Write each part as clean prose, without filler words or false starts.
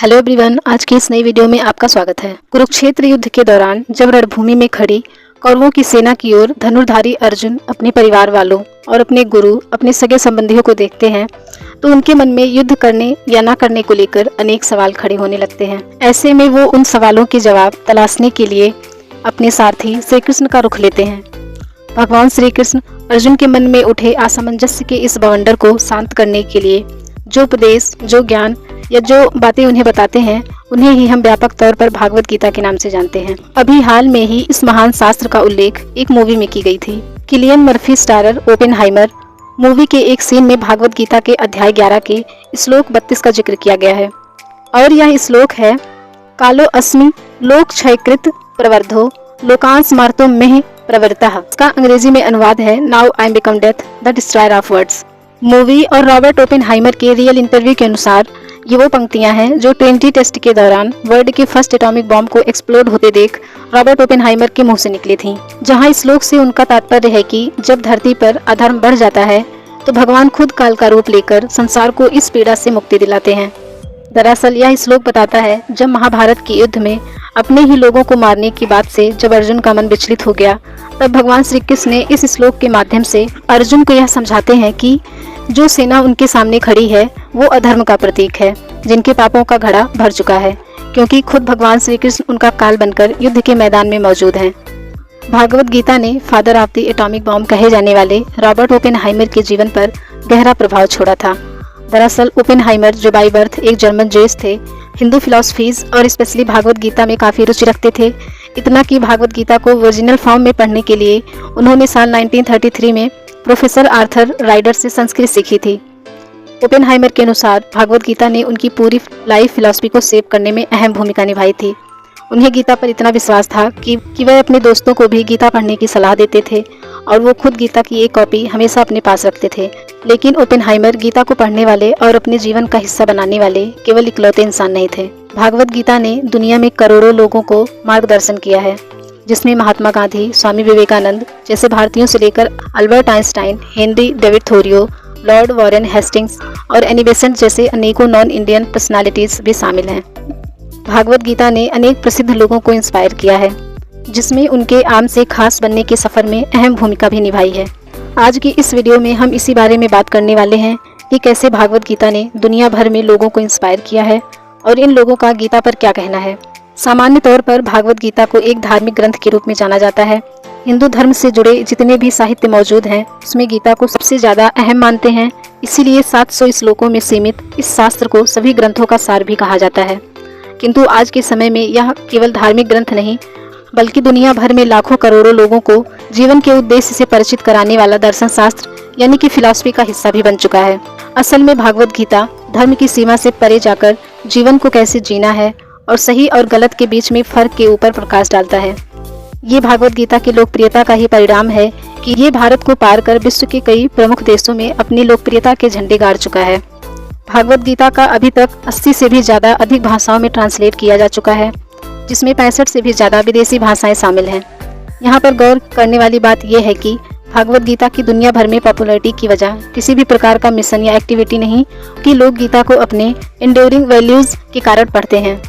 Hello everyone, आज की इस नई वीडियो में आपका स्वागत है। कुरुक्षेत्र युद्ध के दौरान जब रणभूमि में खड़ी कौरवों की सेना की ओर धनुर्धारी अर्जुन अपने परिवार वालों और अपने गुरु, अपने सगे संबंधियों को देखते हैं तो उनके मन में युद्ध करने या न करने को लेकर अनेक सवाल खड़े होने लगते हैं। ऐसे में वो उन सवालों के जवाब तलाशने के लिए अपने सारथी श्री कृष्ण का रुख लेते हैं। भगवान श्री कृष्ण अर्जुन के मन में उठे असमंजस्य के इस बवंडर को शांत करने के लिए जो उपदेश, जो ज्ञान या जो बातें उन्हें बताते हैं, उन्हें ही हम व्यापक तौर पर भागवत गीता के नाम से जानते हैं। अभी हाल में ही इस महान शास्त्र का उल्लेख एक मूवी में की गई थी। Cillian Murphy starrer Oppenheimer movie के एक सीन में भागवत गीता के अध्याय 11 के श्लोक 32 का जिक्र किया गया है और यह श्लोक है, कालो अस्मि लोक क्षयकृत प्रवर्धो लोकांस मार्तो मेह प्रवृत्तः। इसका अंग्रेजी में अनुवाद है, now I am become death the destroyer of words. Movie और रॉबर्ट ओपेनहाइमर के रियल इंटरव्यू के अनुसार ये वो पंक्तियां हैं जो ट्रिनिटी टेस्ट के दौरान वर्ल्ड के फर्स्ट एटॉमिक बॉम्ब को एक्सप्लोड होते देख रॉबर्ट ओपेनहाइमर के मुंह से निकली थीं। जहां इस श्लोक से उनका तात्पर्य है कि जब धरती पर अधर्म बढ़ जाता है तो भगवान खुद काल का रूप लेकर संसार को इस पीड़ा से मुक्ति दिलाते हैं। दरअसल यह श्लोक बताता है, जब महाभारत के युद्ध में अपने ही लोगों को मारने की बात से जब अर्जुन का मन विचलित हो गया, तब भगवान श्री कृष्ण ने इस श्लोक के माध्यम से अर्जुन को यह समझाते हैं कि जो सेना उनके सामने खड़ी है वो अधर्म का प्रतीक है, जिनके पापों का घड़ा भर चुका है, क्योंकि खुद भगवान श्री कृष्ण उनका काल बनकर युद्ध के मैदान में मौजूद हैं। भागवत गीता ने father of the atomic bomb कहे जाने वाले रॉबर्ट ओपेनहाइमर के जीवन पर गहरा प्रभाव छोड़ा था। दरअसल ओपेनहाइमर जो बाई बर्थ एक जर्मन जेस थे, हिंदू फिलॉसफीज और स्पेशली भागवत गीता में काफ़ी रुचि रखते थे। इतना कि भागवत गीता को ओरिजिनल फॉर्म में पढ़ने के लिए उन्होंने साल 1933 में प्रोफेसर आर्थर राइडर से संस्कृत सीखी थी। ओपेनहाइमर के अनुसार भागवत गीता ने उनकी पूरी लाइफ फिलॉसफी को सेव करने में अहम भूमिका निभाई थी। उन्हें गीता पर इतना विश्वास था कि वह अपने दोस्तों को भी गीता पढ़ने की सलाह देते थे और वो खुद गीता की एक कॉपी हमेशा अपने पास रखते थे। लेकिन ओपेनहाइमर गीता को पढ़ने वाले और अपने जीवन का हिस्सा बनाने वाले केवल इकलौते इंसान नहीं थे। भागवत गीता ने दुनिया में करोड़ों लोगों को मार्गदर्शन किया है, जिसमें महात्मा गांधी, स्वामी विवेकानंद जैसे भारतीयों से लेकर Albert Einstein, Henry David Thoreau, Lord Warren Hastings और एनी बेसेंट जैसे अनेकों नॉन इंडियन पर्सनालिटीज भी शामिल हैं। भागवत गीता ने अनेक प्रसिद्ध लोगों को इंस्पायर किया है, जिसमें उनके आम से खास बनने के सफर में अहम भूमिका भी निभाई है। आज की इस वीडियो में हम इसी बारे में बात करने वाले हैं कि कैसे भागवत गीता ने दुनिया भर में लोगों को इंस्पायर किया है और इन लोगों का गीता पर क्या कहना है। सामान्य तौर पर भागवत गीता को एक धार्मिक ग्रंथ के रूप में जाना जाता है। हिंदू धर्म से जुड़े जितने भी साहित्य मौजूद हैं उसमें गीता को सबसे ज्यादा अहम मानते हैं। इसीलिए 700 श्लोकों में सीमित इस शास्त्र को सभी ग्रंथों का सार भी कहा जाता है। किंतु आज के समय में यह केवल धार्मिक ग्रंथ नहीं, बल्कि दुनिया भर में लाखों करोड़ों लोगों को जीवन के उद्देश्य से परिचित कराने वाला दर्शन शास्त्र यानी कि फिलॉसफी का हिस्सा भी बन चुका है। असल में भागवत गीता धर्म की सीमा से परे जाकर जीवन को कैसे जीना है और सही और गलत के बीच में फर्क के ऊपर प्रकाश डालता है। ये भागवत गीता की लोकप्रियता का ही परिणाम है कि ये भारत को पार कर विश्व के कई प्रमुख देशों में अपनी लोकप्रियता के झंडे गाड़ चुका है। भागवत गीता का अभी तक 80 से भी ज्यादा अधिक भाषाओं में ट्रांसलेट किया जा चुका है, जिसमें 65 से भी ज्यादा विदेशी भाषाएं शामिल हैं। यहाँ पर गौर करने वाली बात यह है कि भागवत गीता की दुनिया भर में पॉपुलैरिटी की वजह किसी भी प्रकार का मिशन या एक्टिविटी नहीं कि लोग गीता को अपने एंड्योरिंग वैल्यूज के कारण पढ़ते हैं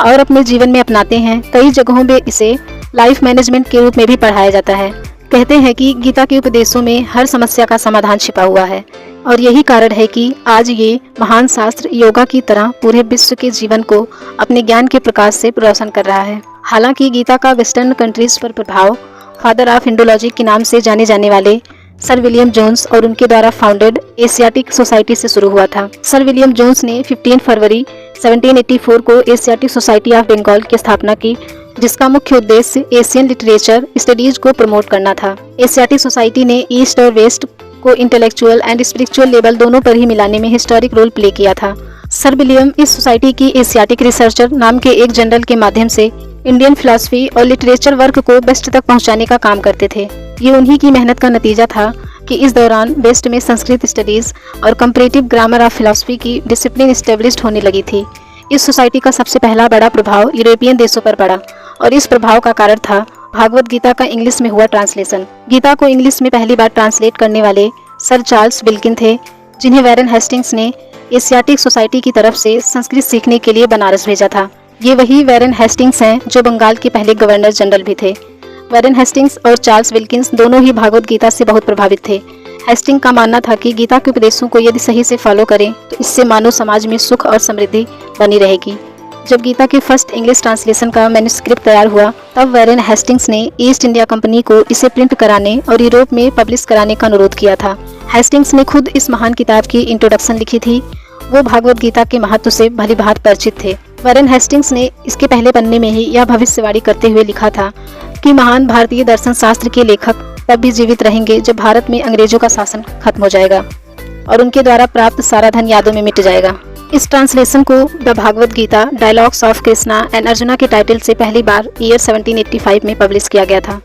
और अपने जीवन में अपनाते हैं। कई जगहों में इसे लाइफ मैनेजमेंट के रूप में भी पढ़ाया जाता है। कहते हैं कि गीता के उपदेशों में हर समस्या का समाधान छिपा हुआ है और यही कारण है कि आज ये महान शास्त्र योगा की तरह पूरे विश्व के जीवन को अपने ज्ञान के प्रकाश से रोशन कर रहा है। हालांकि गीता का वेस्टर्न कंट्रीज पर प्रभाव फादर ऑफ इंडोलॉजी के नाम से जाने जाने वाले सर विलियम जोन्स और उनके द्वारा फाउंडेड एशियाटिक सोसाइटी से शुरू हुआ था। सर विलियम जोन्स ने 15 फरवरी 1784 को एशियाटिक सोसाइटी ऑफ बंगाल की स्थापना की, जिसका मुख्य उद्देश्य एशियन लिटरेचर स्टडीज को प्रमोट करना था। एशियाटिक सोसाइटी ने ईस्ट और वेस्ट को इंटेलेक्चुअल एंड स्पिरिचुअल लेवल दोनों पर ही मिलाने में हिस्टोरिक रोल प्ले किया था। सर विलियम इस सोसाइटी की एशियाटिक रिसर्चर नाम के एक जर्नल के माध्यम से इंडियन फिलॉसफी और लिटरेचर वर्क को वेस्ट तक पहुंचाने का काम करते थे। ये उन्हीं की मेहनत का नतीजा था कि इस दौरान वेस्ट में संस्कृत स्टडीज और कंपैरेटिव ग्रामर ऑफ फिलॉसफी की डिसिप्लिन एस्टेब्लिश्ड होने लगी थी। इस सोसाइटी का सबसे पहला बड़ा प्रभाव यूरोपियन देशों पर पड़ा और इस प्रभाव का कारण था भागवत गीता का इंग्लिश में हुआ ट्रांसलेशन। गीता को इंग्लिश में पहली बार ट्रांसलेट करने वाले सर चार्ल्स विल्किन थे, जिन्हें वॉरेन हेस्टिंग्स ने एशियाटिक सोसाइटी की तरफ से संस्कृत सीखने के लिए बनारस भेजा था। ये वही वैरेन हेस्टिंग्स हैं जो बंगाल के पहले गवर्नर जनरल भी थे। वैरेन हेस्टिंग्स और चार्ल्स विल्किंस दोनों ही भागवत गीता से बहुत प्रभावित थे। हेस्टिंग का मानना था कि गीता के उपदेशों को यदि सही से फॉलो करें तो इससे मानव समाज में सुख और समृद्धि बनी रहेगी। जब गीता के फर्स्ट इंग्लिश ट्रांसलेशन का मैन्युस्क्रिप्ट तैयार हुआ तब वैरेन हेस्टिंग्स ने ईस्ट इंडिया कंपनी को इसे प्रिंट कराने और यूरोप में पब्लिश कराने का अनुरोध किया था। हेस्टिंग्स ने खुद इस महान किताब की इंट्रोडक्शन लिखी थी। वो भागवत गीता के महत्व से भलीभांति परिचित थे। वैरेन हेस्टिंग्स ने इसके पहले पन्ने में ही यह भविष्यवाणी करते हुए लिखा था कि महान भारतीय दर्शन शास्त्र के लेखक तब भी जीवित रहेंगे जब भारत में अंग्रेजों का शासन खत्म हो जाएगा और उनके द्वारा प्राप्त सारा धन यादों में मिट जाएगा। इस ट्रांसलेशन को the Bhagavad Gita dialogues of Krishna and Arjuna के टाइटल से पहली बार ईयर 1785 में पब्लिश किया गया था।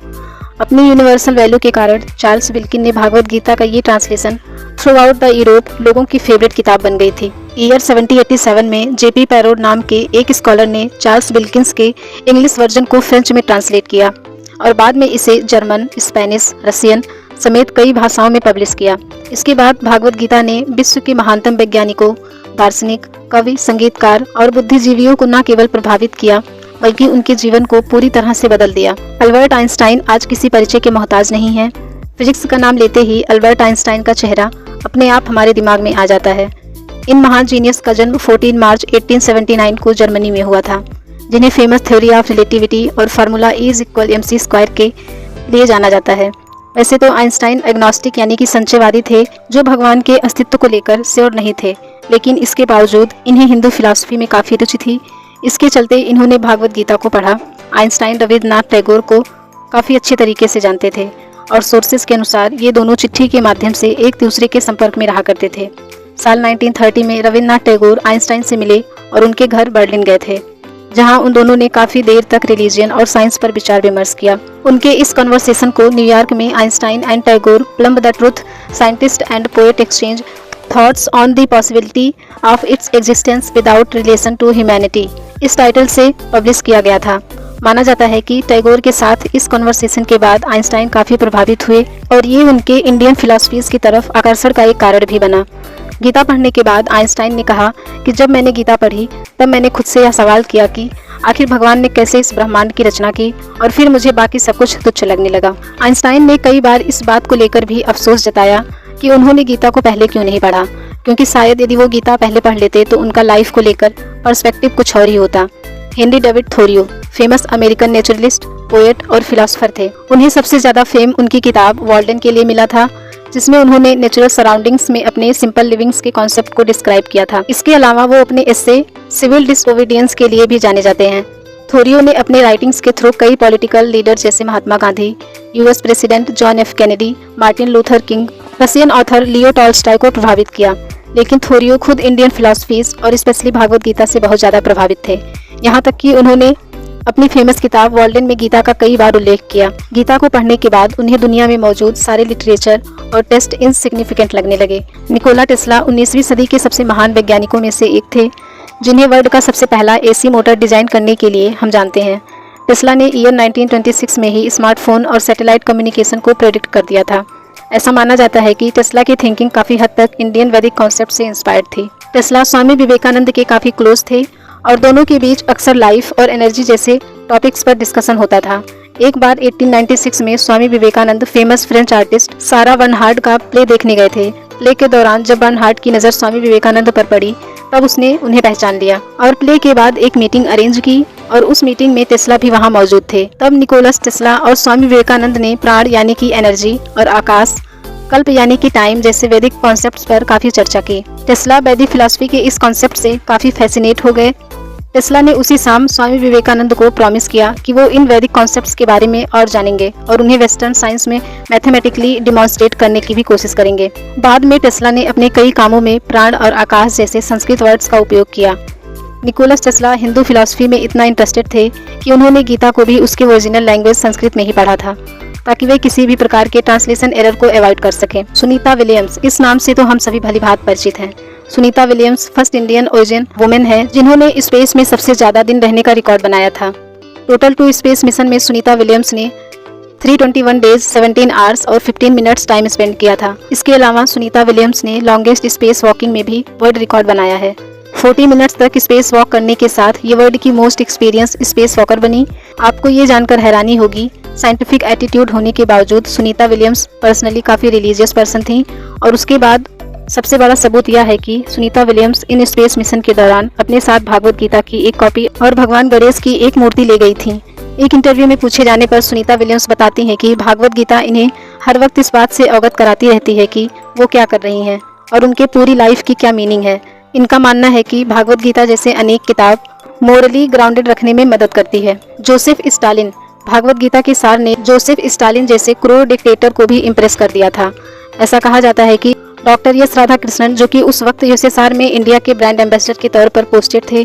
अपनी यूनिवर्सल वैल्यू के कारण चार्ल्स विल्किन ने भागवत गीता का ये translation through out the Europe लोगों की फेवरेट किताब बन गई थी। ईयर 1787 में जेपी पैरोड नाम के एक स्कॉलर ने चार्ल्स विल्किंस के इंग्लिश वर्जन को फ्रेंच में ट्रांसलेट किया और बाद में इसे जर्मन, स्पेनिश, रशियन समेत कई भाषाओं में पब्लिश किया। इसके बाद भागवत गीता ने विश्व के महानतम वैज्ञानिकों, दार्शनिक, कवि, संगीतकार और बुद्धिजीवियों को न केवल प्रभावित किया बल्कि उनके जीवन को पूरी तरह से बदल दिया। अल्बर्ट आइंस्टाइन आज किसी परिचय के मोहताज नहीं है। फिजिक्स का नाम लेते ही अल्बर्ट आइंस्टाइन का चेहरा अपने आप हमारे दिमाग में आ जाता है। इन महान जीनियस का जन्म 14 मार्च 1879 को जर्मनी में हुआ था, जिन्हें फेमस थ्योरी ऑफ रिलेटिविटी और फार्मूला E=mc² के लिए जाना जाता है। वैसे तो आइंस्टाइन एग्नोस्टिक यानी कि संशयवादी थे, जो भगवान के अस्तित्व को लेकर श्योर नहीं थे, लेकिन इसके बावजूद इन्हें हिंदू फिलॉसफी में काफ़ी रुचि थी। इसके चलते इन्होंने भागवत गीता को पढ़ा। आइंस्टाइन रविन्द्रनाथ टैगोर को काफ़ी अच्छे तरीके से जानते थे और सोर्सेज के अनुसार ये दोनों चिट्ठी के माध्यम से एक दूसरे के संपर्क में रहा करते थे। साल 1930 में रविन्द्रनाथ टैगोर आइंस्टाइन से मिले और उनके घर बर्लिन गए थे, जहां उन दोनों ने काफ़ी देर तक रिलीजन और साइंस पर विचार विमर्श किया। उनके इस कन्वर्सेशन को न्यूयॉर्क में Einstein and Tagore plumb the truth scientist and poet exchange thoughts on the possibility of its existence without relation to humanity इस टाइटल से पब्लिश किया गया था। माना जाता है कि टैगोर के साथ इस कन्वर्सेशन के बाद आइंस्टाइन काफ़ी प्रभावित हुए और ये उनके इंडियन फिलॉसफीज की तरफ आकर्षण का एक कारण भी बना। गीता पढ़ने के बाद आइंस्टाइन ने कहा कि जब मैंने गीता पढ़ी तब मैंने खुद से यह सवाल किया कि आखिर भगवान ने कैसे इस ब्रह्मांड की रचना की, और फिर मुझे बाकी सब कुछ तुच्छ लगने लगा। आइंस्टाइन ने कई बार इस बात को लेकर भी अफसोस जताया कि उन्होंने गीता को पहले क्यों नहीं पढ़ा, क्योंकि शायद यदि वो गीता पहले पढ़ लेते तो उनका लाइफ को लेकर पर्सपेक्टिव कुछ और ही होता। Henry David Thoreau famous American naturalist, poet और फिलोसोफर थे। उन्हें सबसे ज़्यादा फेम उनकी किताब वॉल्डन के लिए मिला था, जिसमें उन्होंने नेचुरल सराउंडिंग्स में अपने सिंपल लिविंग्स के कॉन्सेप्ट को डिस्क्राइब किया था। इसके अलावा वो अपने एस्से सिविल डिसओबीडियंस के लिए भी जाने जाते हैं। थोरियो ने अपने राइटिंग्स के थ्रू कई पॉलिटिकल लीडर जैसे Mahatma Gandhi, US president John F Kennedy, Martin Luther King, Russian author Leo Tolstoy को प्रभावित किया। लेकिन थोरियो खुद इंडियन फिलॉसफीज और स्पेशली भागवत गीता से बहुत ज़्यादा प्रभावित थे, यहाँ तक कि उन्होंने अपनी फेमस किताब वॉल्डन में गीता का कई बार उल्लेख किया। गीता को पढ़ने के बाद उन्हें दुनिया में मौजूद सारे लिटरेचर और टेस्ट इनसिग्निफिकेंट लगने लगे। निकोला टेस्ला 19वीं सदी के सबसे महान वैज्ञानिकों में से एक थे, जिन्हें वर्ल्ड का सबसे पहला एसी मोटर डिजाइन करने के लिए हम जानते हैं। टेस्ला ने ईयर 1926 में ही स्मार्टफोन और सैटेलाइट कम्युनिकेशन को प्रेडिक्ट कर दिया था। ऐसा माना जाता है कि टेस्ला की थिंकिंग काफ़ी हद तक इंडियन वैदिक कॉन्सेप्ट से इंस्पायर्ड थी। टेस्ला स्वामी विवेकानंद के काफ़ी क्लोज थे और दोनों के बीच अक्सर लाइफ और एनर्जी जैसे टॉपिक्स पर डिस्कशन होता था। एक बार 1896 में Swami Vivekananda famous French artist सारा बर्नहार्ड का प्ले देखने गए थे। प्ले के दौरान जब बर्नहार्ड की नज़र स्वामी विवेकानंद पर पड़ी तब उसने उन्हें पहचान लिया और प्ले के बाद एक मीटिंग अरेंज की और उस मीटिंग में टेस्ला भी वहां मौजूद थे। तब निकोलस टेस्ला और स्वामी विवेकानंद ने प्राण यानी कि एनर्जी और आकाश, कल्प यानी कि टाइम जैसे वैदिक कॉन्सेप्ट्स पर काफी चर्चा की। टेस्ला वैदिक फिलॉसफी के इस कॉन्सेप्ट से काफी फैसिनेट हो गए। टेस्ला ने उसी शाम स्वामी विवेकानंद को प्रॉमिस किया कि वो इन वैदिक कॉन्सेप्ट्स के बारे में और जानेंगे और उन्हें वेस्टर्न साइंस में मैथमेटिकली डिमॉन्स्ट्रेट करने की भी कोशिश करेंगे। बाद में टेस्ला ने अपने कई कामों में प्राण और आकाश जैसे संस्कृत वर्ड्स का उपयोग किया। निकोलस टेस्ला हिंदू फिलॉसफी में इतना इंटरेस्टेड थे कि उन्होंने गीता को भी उसके ओरिजिनल लैंग्वेज संस्कृत में ही पढ़ा था, ताकि वे किसी भी प्रकार के ट्रांसलेशन एरर को अवॉइड कर सकें। सुनीता विलियम्स, इस नाम से तो हम सभी भलीभांति परिचित हैं। Sunita Williams first Indian origin women है जिन्होंने स्पेस में सबसे ज्यादा दिन रहने का रिकॉर्ड बनाया था। टोटल टू स्पेस मिशन में सुनीता विलियम्स ने 321 डेज 17 आवर्स और 15 मिनट्स टाइम स्पेंड किया था। इसके अलावा सुनीता विलियम्स ने लॉन्गेस्ट स्पेस वॉकिंग में भी वर्ल्ड रिकॉर्ड बनाया है। 40 मिनट्स तक स्पेस वॉक करने के साथ ये वर्ल्ड की मोस्ट एक्सपीरियंस स्पेस वॉकर बनी। आपको ये जानकर हैरानी होगी, साइंटिफिक एटीट्यूड होने के बावजूद सुनीता विलियम्स पर्सनली काफ़ी रिलीजियस पर्सन थी। और उसके बाद सबसे बड़ा सबूत यह है कि Sunita Williams in space mission के दौरान अपने साथ भागवत गीता की एक कॉपी और भगवान गणेश की एक मूर्ति ले गई थी। एक इंटरव्यू में पूछे जाने पर सुनीता विलियम्स बताती हैं कि भागवत गीता इन्हें हर वक्त इस बात से अवगत कराती रहती है कि वो क्या कर रही हैं और उनके पूरी लाइफ की क्या मीनिंग है। इनका मानना है कि भागवत गीता जैसे अनेक किताब मोरली ग्राउंडेड रखने में मदद करती है। जोसेफ स्टालिन, भागवत गीता के सार ने जोसेफ स्टालिन जैसे क्रूर डिक्टेटर को भी इम्प्रेस कर दिया था। ऐसा कहा जाता है कि डॉक्टर एस राधाकृष्णन, जो कि उस वक्त यूएसएसआर में इंडिया के ब्रांड एम्बेसडर के तौर पर पोस्टेड थे,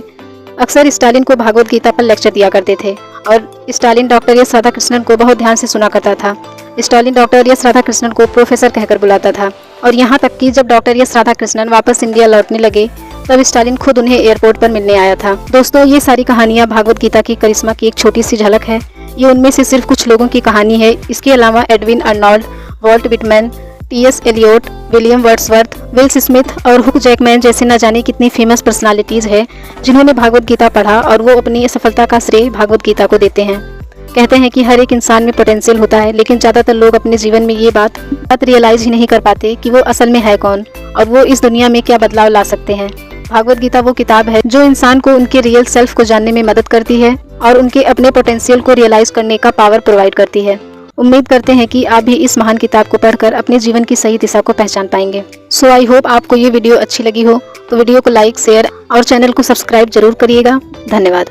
अक्सर स्टालिन को भागवत गीता पर लेक्चर दिया करते थे और स्टालिन डॉक्टर एस राधाकृष्णन को बहुत ध्यान से सुना करता था। स्टालिन डॉक्टर एस राधाकृष्णन को प्रोफेसर कहकर बुलाता था और यहाँ तक कि जब डॉक्टर एस राधाकृष्णन वापस इंडिया लौटने लगे तब स्टालिन खुद उन्हें एयरपोर्ट पर मिलने आया था। दोस्तों, ये सारी कहानियाँ भागवत गीता की करिश्मा की एक छोटी सी झलक है। ये उनमें से सिर्फ कुछ लोगों की कहानी है। इसके अलावा Edwin Arnold, Walt Whitman, T S. Eliot, William Wordsworth, Wills Smith और हुक जैकमैन जैसे न जाने कितनी फेमस पर्सनालिटीज है जिन्होंने भागवत गीता पढ़ा और वो अपनी सफलता का श्रेय भागवत गीता को देते हैं। कहते हैं कि हर एक इंसान में पोटेंशियल होता है, लेकिन ज़्यादातर लोग अपने जीवन में ये बात रियलाइज ही नहीं कर पाते कि वो असल में है कौन और वो इस दुनिया में क्या बदलाव ला सकते हैं। भागवत गीता वो किताब है जो इंसान को उनके रियल सेल्फ को जानने में मदद करती है और उनके अपने पोटेंशियल को रियलाइज करने का पावर प्रोवाइड करती है। उम्मीद करते हैं कि आप भी इस महान किताब को पढ़कर अपने जीवन की सही दिशा को पहचान पाएंगे। सो आई होप आपको ये वीडियो अच्छी लगी हो, तो वीडियो को लाइक, शेयर और चैनल को सब्सक्राइब जरूर करिएगा। धन्यवाद।